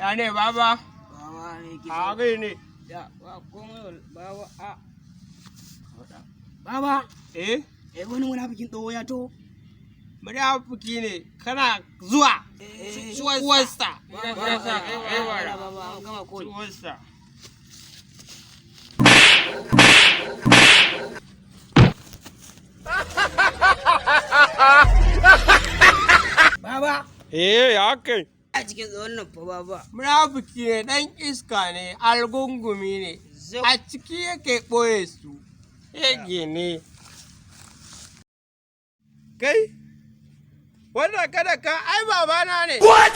Ya ne baba? Baba ne ki. A gai ne. Ya ba komai baba a. Baba. Wani munafikin tsoho ya to. Munafiki ne kana zuwa. Uwarsa. Baba an gama koli. Uwarsa. Baba. Ya kai. A cikin tsohon nan fa baba. Munafiki ne ɗan iska ne, algungumi ne. A ciki yake ɓoye su. Yage ne. Kai? Wannan kada ka ai babana ne. What?